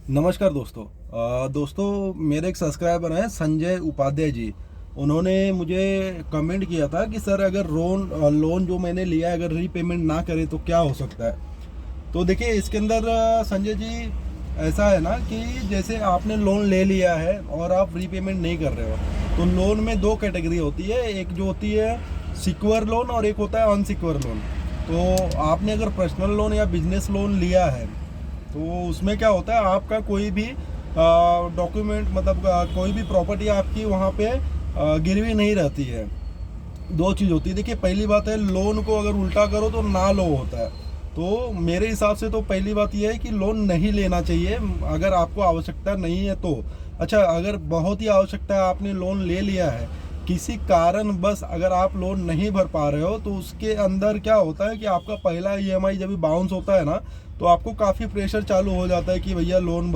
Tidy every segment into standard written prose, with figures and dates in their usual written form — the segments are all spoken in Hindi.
नमस्कार दोस्तों। दोस्तों, मेरे एक सब्सक्राइबर हैं संजय उपाध्याय जी। उन्होंने मुझे कमेंट किया था कि सर अगर लोन जो मैंने लिया है अगर रीपेमेंट ना करे तो क्या हो सकता है। तो देखिए इसके अंदर संजय जी, ऐसा है ना कि जैसे आपने लोन ले लिया है और आप रीपेमेंट नहीं कर रहे हो, तो लोन में दो कैटेगरी होती है। एक जो होती है सिक्योर लोन और एक होता है अनसिक्योर लोन। तो आपने अगर पर्सनल लोन या बिजनेस लोन लिया है तो उसमें क्या होता है, आपका कोई भी डॉक्यूमेंट मतलब कोई भी प्रॉपर्टी आपकी वहाँ पे गिरवी नहीं रहती है। दो चीज़ होती है। देखिए पहली बात है, लोन को अगर उल्टा करो तो ना लो होता है। तो मेरे हिसाब से तो पहली बात यह है कि लोन नहीं लेना चाहिए अगर आपको आवश्यकता नहीं है तो। अच्छा, अगर बहुत ही आवश्यकता है, आपने लोन ले लिया है, किसी कारण बस अगर आप लोन नहीं भर पा रहे हो तो उसके अंदर क्या होता है कि आपका पहला ईएमआई जब भी बाउंस होता है ना, तो आपको काफ़ी प्रेशर चालू हो जाता है कि भैया लोन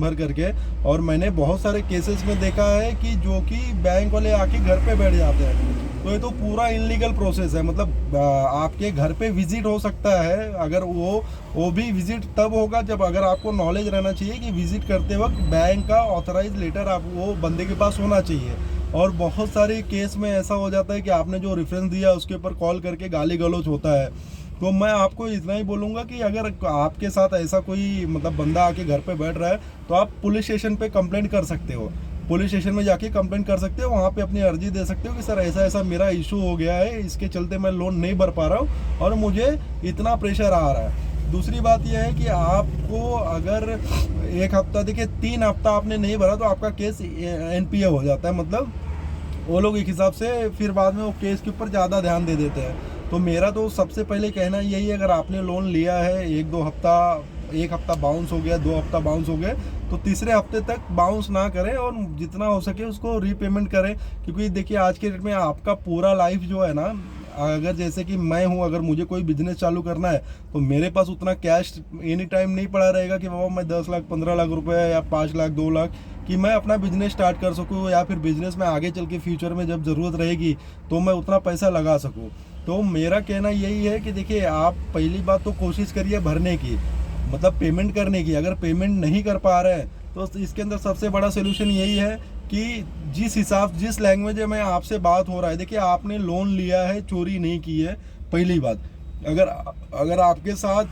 भर करके। और मैंने बहुत सारे केसेस में देखा है कि जो कि बैंक वाले आके घर पे बैठ जाते हैं। तो ये तो पूरा इनलीगल प्रोसेस है। मतलब आपके घर पे विजिट हो सकता है, अगर वो भी विजिट तब होगा जब अगर आपको नॉलेज रहना चाहिए कि विजिट करते वक्त बैंक का ऑथराइज लेटर आप वो बंदे के पास होना चाहिए। और बहुत सारे केस में ऐसा हो जाता है कि आपने जो रेफरेंस दिया उसके ऊपर कॉल करके गाली गलौज होता है। तो मैं आपको इतना ही बोलूँगा कि अगर आपके साथ ऐसा कोई मतलब बंदा आके घर पे बैठ रहा है तो आप पुलिस स्टेशन पे कंप्लेंट कर सकते हो। पुलिस स्टेशन में जाके कंप्लेंट कर सकते हो, वहाँ पे अपनी अर्जी दे सकते हो कि सर ऐसा ऐसा मेरा इशू हो गया है, इसके चलते मैं लोन नहीं भर पा रहा हूँ और मुझे इतना प्रेशर आ रहा है। दूसरी बात यह है कि आपको अगर एक हफ्ता, देखिए 3 हफ्ता आपने नहीं भरा तो आपका केस एनपीए हो जाता है। मतलब वो लोग एक हिसाब से फिर बाद में वो केस के ऊपर ज़्यादा ध्यान दे देते हैं। तो मेरा तो सबसे पहले कहना यही है, अगर आपने लोन लिया है 1-2 हफ्ता, 1 हफ्ता बाउंस हो गया, 2 हफ्ता बाउंस हो गए, तो तीसरे हफ्ते तक बाउंस ना करें और जितना हो सके उसको रीपेमेंट करें। क्योंकि देखिए आज के डेट में आपका पूरा लाइफ जो है ना, अगर जैसे कि मैं हूँ, अगर मुझे कोई बिजनेस चालू करना है तो मेरे पास उतना कैश एनी टाइम नहीं पड़ा रहेगा कि बाबा मैं 10 लाख 15 लाख रुपए या 5 लाख 2 लाख कि मैं अपना बिजनेस स्टार्ट कर सकूँ, या फिर बिजनेस में आगे चल के फ्यूचर में जब ज़रूरत रहेगी तो मैं उतना पैसा लगा सकूँ। तो मेरा कहना यही है कि देखिए आप पहली बात तो कोशिश करिए भरने की, मतलब पेमेंट करने की। अगर पेमेंट नहीं कर पा रहे हैं तो इसके अंदर सबसे बड़ा सोल्यूशन यही है कि जिस लैंग्वेज में आपसे बात हो रहा है, देखिए आपने लोन लिया है, चोरी नहीं की है। पहली बात, अगर अगर आपके साथ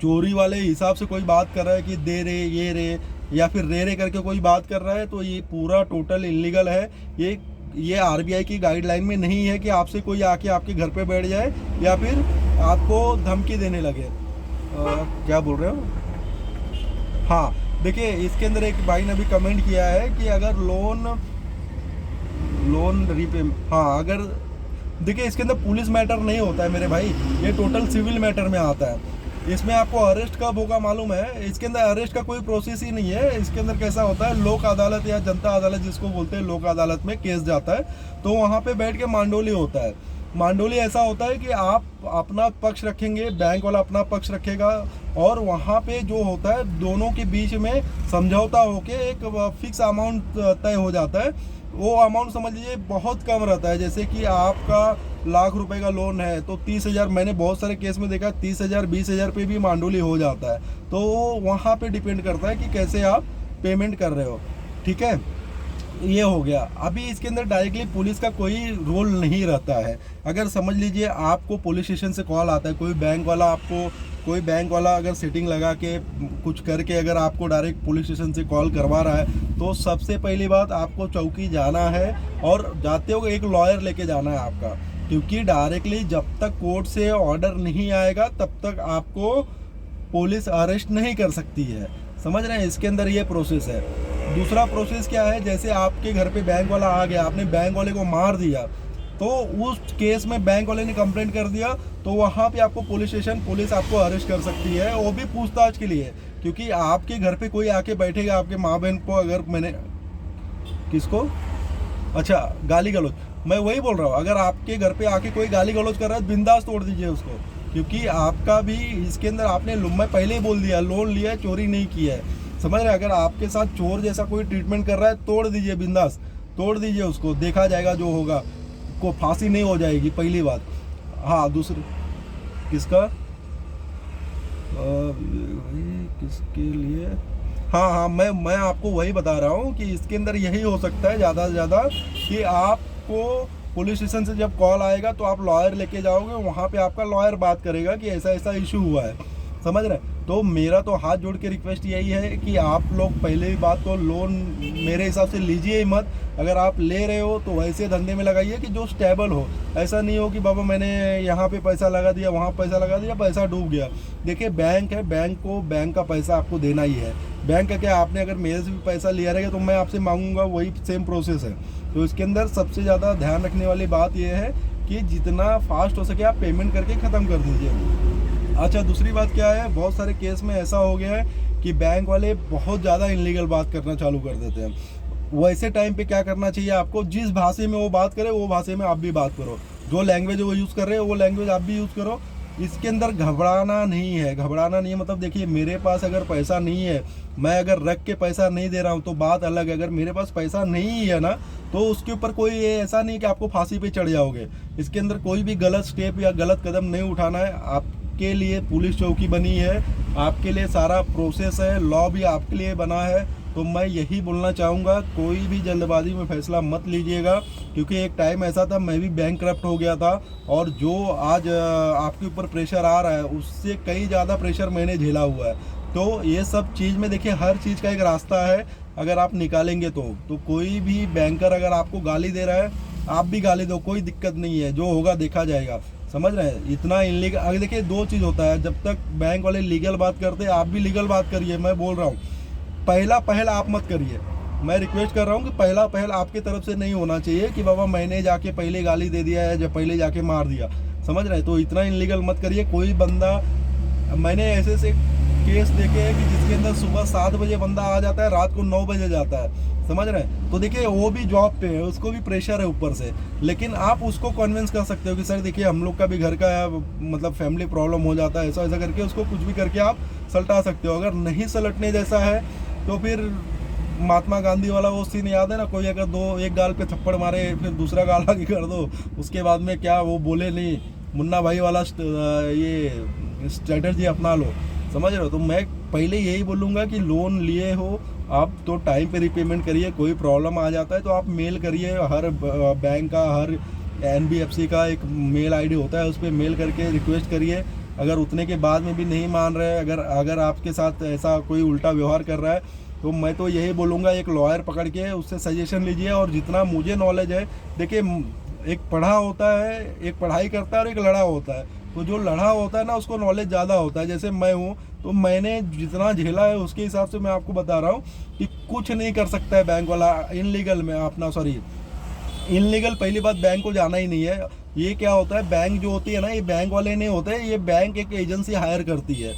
चोरी वाले हिसाब से कोई बात कर रहा है कि दे रे ये रे या फिर रे करके कोई बात कर रहा है, तो ये पूरा टोटल इलीगल है। ये आरबीआई की गाइडलाइन में नहीं है कि आपसे कोई आके आपके घर पे बैठ जाए या फिर आपको धमकी देने लगे। क्या बोल रहे हो? हाँ, देखिए इसके अंदर एक भाई ने भी कमेंट किया है कि अगर लोन लोन रीपे हाँ, अगर देखिए इसके अंदर पुलिस मैटर नहीं होता है मेरे भाई, ये टोटल सिविल मैटर में आता है। इसमें आपको अरेस्ट कब होगा मालूम है? इसके अंदर अरेस्ट का कोई प्रोसेस ही नहीं है। इसके अंदर कैसा होता है, लोक अदालत या जनता अदालत जिसको बोलते हैं, लोक अदालत में केस जाता है तो वहाँ पे बैठ के मांडोली होता है। मांडोली ऐसा होता है कि आप अपना पक्ष रखेंगे, बैंक वाला अपना पक्ष रखेगा, और वहाँ पे जो होता है दोनों के बीच में समझौता होके एक फिक्स अमाउंट तय हो जाता है। वो अमाउंट समझ लीजिए बहुत कम रहता है। जैसे कि आपका लाख रुपए का लोन है तो 30,000, मैंने बहुत सारे केस में देखा 30,000 20,000 पे भी मांडोली हो जाता है। तो वहाँ पे डिपेंड करता है कि कैसे आप पेमेंट कर रहे हो। ठीक है, ये हो गया। अभी इसके अंदर डायरेक्टली पुलिस का कोई रोल नहीं रहता है। अगर समझ लीजिए आपको पुलिस स्टेशन से कॉल आता है, कोई बैंक वाला अगर सेटिंग लगा के कुछ करके अगर आपको डायरेक्ट पुलिस स्टेशन से कॉल करवा रहा है, तो सबसे पहली बात आपको चौकी जाना है और जाते हो एक लॉयर लेके जाना है आपका। क्योंकि डायरेक्टली जब तक कोर्ट से ऑर्डर नहीं आएगा तब तक आपको पुलिस अरेस्ट नहीं कर सकती है। समझ रहे हैं? इसके अंदर ये प्रोसेस है। दूसरा प्रोसेस क्या है, जैसे आपके घर पे बैंक वाला आ गया, आपने बैंक वाले को मार दिया, तो उस केस में बैंक वाले ने कंप्लेंट कर दिया तो वहाँ पे आपको पुलिस आपको अरेस्ट कर सकती है, वो भी पूछताछ के लिए। क्योंकि आपके घर पे कोई आके बैठेगा, आपके माँ बहन को, अगर मैंने किसको, अच्छा गाली गलौज, मैं वही बोल रहा हूँ, अगर आपके घर पे आके कोई गाली गलौज कर रहा है बिंदास तोड़ दीजिए उसको। क्योंकि आपका भी इसके अंदर आपने, मैं पहले ही बोल दिया, लोन लिया है, चोरी नहीं किया है। समझ रहे हैं? अगर आपके साथ चोर जैसा कोई ट्रीटमेंट कर रहा है, तोड़ दीजिए बिंदास, तोड़ दीजिए उसको, देखा जाएगा जो होगा। को फांसी नहीं हो जाएगी, पहली बात। हाँ, दूसरी किसका किसके लिए हाँ हाँ, मैं आपको वही बता रहा हूँ कि इसके अंदर यही हो सकता है ज़्यादा से ज़्यादा कि आपको पुलिस स्टेशन से जब कॉल आएगा तो आप लॉयर लेके जाओगे, वहाँ पे आपका लॉयर बात करेगा कि ऐसा ऐसा इशू हुआ है, समझ रहे हैं। तो मेरा तो हाथ जोड़ के रिक्वेस्ट यही है कि आप लोग पहले ही बात तो लोन मेरे हिसाब से लीजिए ही मत। अगर आप ले रहे हो तो वैसे धंधे में लगाइए कि जो स्टेबल हो। ऐसा नहीं हो कि बाबा मैंने यहाँ पे पैसा लगा दिया, वहाँ पैसा लगा दिया, पैसा डूब गया। देखिए बैंक है, बैंक का पैसा आपको देना ही है। बैंक का क्या, आपने अगर मेरे से भी पैसा लिया रहेगा तो मैं आपसे मांगूंगा, वही सेम प्रोसेस है। तो इसके अंदर सबसे ज़्यादा ध्यान रखने वाली बात यह है कि जितना फास्ट हो सके आप पेमेंट करके ख़त्म कर दीजिए। अच्छा, दूसरी बात क्या है, बहुत सारे केस में ऐसा हो गया है कि बैंक वाले बहुत ज़्यादा इनलीगल बात करना चालू कर देते हैं। वैसे टाइम पे क्या करना चाहिए आपको, जिस भाषा में वो बात करे वो भाषा में आप भी बात करो। जो लैंग्वेज वो यूज़ कर रहे हो वो लैंग्वेज आप भी यूज़ करो। इसके अंदर घबराना नहीं है, घबराना नहीं है। मतलब देखिए, मेरे पास अगर पैसा नहीं है, मैं अगर रख के पैसा नहीं दे रहा हूँ तो बात अलग है। अगर मेरे पास पैसा नहीं है ना, तो उसके ऊपर कोई ऐसा नहीं कि आपको फांसी पे चढ़ जाओगे। इसके अंदर कोई भी गलत स्टेप या गलत कदम नहीं उठाना है। आपके लिए पुलिस चौकी बनी है, आपके लिए सारा प्रोसेस है, लॉ भी आपके लिए बना है। तो मैं यही बोलना चाहूँगा, कोई भी जल्दबाजी में फैसला मत लीजिएगा, क्योंकि एक टाइम ऐसा था मैं भी बैंकक्रप्ट हो गया था, और जो आज आपके ऊपर प्रेशर आ रहा है उससे कई ज़्यादा प्रेशर मैंने झेला हुआ है। तो ये सब चीज़ में देखिए, हर चीज़ का एक रास्ता है, अगर आप निकालेंगे तो कोई भी बैंकर अगर आपको गाली दे रहा है, आप भी गाली दो, कोई दिक्कत नहीं है, जो होगा देखा जाएगा। समझ रहे हैं, इतना इनलीगल। अगर देखिए, दो चीज़ होता है, जब तक बैंक वाले लीगल बात करते हैं आप भी लीगल बात करिए। मैं बोल रहा हूँ, पहला पहल आप मत करिए। मैं रिक्वेस्ट कर रहा हूँ कि पहला पहल आपके तरफ से नहीं होना चाहिए कि बाबा मैंने जाके पहले गाली दे दिया है या पहले जाके मार दिया, समझ रहे हैं। तो इतना इनलीगल मत करिए। कोई बंदा, मैंने ऐसे ऐसे केस देखे हैं कि जिसके अंदर सुबह 7 बजे बंदा आ जाता है, रात को 9 बजे जाता है, समझ रहे हैं। तो देखिए, वो भी जॉब पे है, उसको भी प्रेशर है ऊपर से, लेकिन आप उसको कन्विंस कर सकते हो कि सर देखिए, हम लोग का भी घर का मतलब फैमिली प्रॉब्लम हो जाता है, ऐसा ऐसा करके उसको कुछ भी करके आप सलटा सकते हो। अगर नहीं सलटने जैसा है तो फिर महात्मा गांधी वाला वो सीन याद है ना, कोई अगर एक गाल पे थप्पड़ मारे फिर दूसरा गाल आगे कर दो, उसके बाद में क्या वो बोले नहीं, मुन्ना भाई वाला ये स्ट्रेटजी अपना लो, समझ रहे हो। तो मैं पहले यही बोलूँगा कि लोन लिए हो आप तो टाइम पे रिपेमेंट करिए। कोई प्रॉब्लम आ जाता है तो आप मेल करिए, हर बैंक का, हर NBFC का एक मेल ID होता है, उस पर मेल करके रिक्वेस्ट करिए। अगर उतने के बाद में भी नहीं मान रहे, अगर आपके साथ ऐसा कोई उल्टा व्यवहार कर रहा है, तो मैं तो यही बोलूँगा, एक लॉयर पकड़ के उससे सजेशन लीजिए। और जितना मुझे नॉलेज है, देखिए, एक पढ़ा होता है, एक पढ़ाई करता है और एक लड़ा होता है। तो जो लड़ा होता है ना, उसको नॉलेज ज़्यादा होता है। जैसे मैं हूँ, तो मैंने जितना झेला है उसके हिसाब से मैं आपको बता रहा हूँ कि कुछ नहीं कर सकता है बैंक वाला इनलीगल में अपना, सॉरी इनलीगल। पहली बात, बैंक को जाना ही नहीं है। ये क्या होता है, बैंक जो होती है ना, ये बैंक वाले नहीं होते, ये बैंक एक एजेंसी हायर करती है।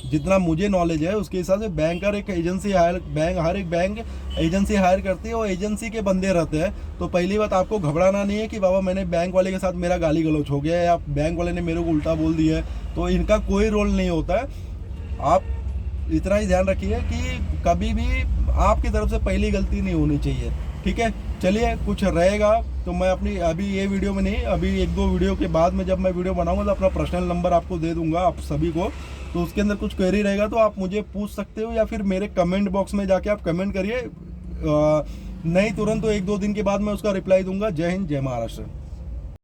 जितना मुझे नॉलेज है उसके हिसाब से बैंकर एक एजेंसी हायर, हर एक बैंक एजेंसी हायर करती है, वो एजेंसी के बंदे रहते हैं। तो पहली बात, आपको घबराना नहीं है कि बाबा मैंने बैंक वाले के साथ मेरा गाली गलौच हो गया या बैंक वाले ने मेरे को उल्टा बोल दिया है, तो इनका कोई रोल नहीं होता है। आप इतना ही ध्यान रखिए कि कभी भी आपकी तरफ से पहली गलती नहीं होनी चाहिए, ठीक है। चलिए, कुछ रहेगा तो मैं अपनी, अभी ये वीडियो में नहीं, अभी 1-2 वीडियो के बाद में जब मैं वीडियो बनाऊंगा तो अपना पर्सनल नंबर आपको दे दूंगा आप सभी को। तो उसके अंदर कुछ क्वेरी रहेगा तो आप मुझे पूछ सकते हो, या फिर मेरे कमेंट बॉक्स में जाके आप कमेंट करिए। नहीं तुरंत तो 1-2 दिन के बाद मैं उसका रिप्लाई दूंगा। जय हिंद, जय महाराष्ट्र।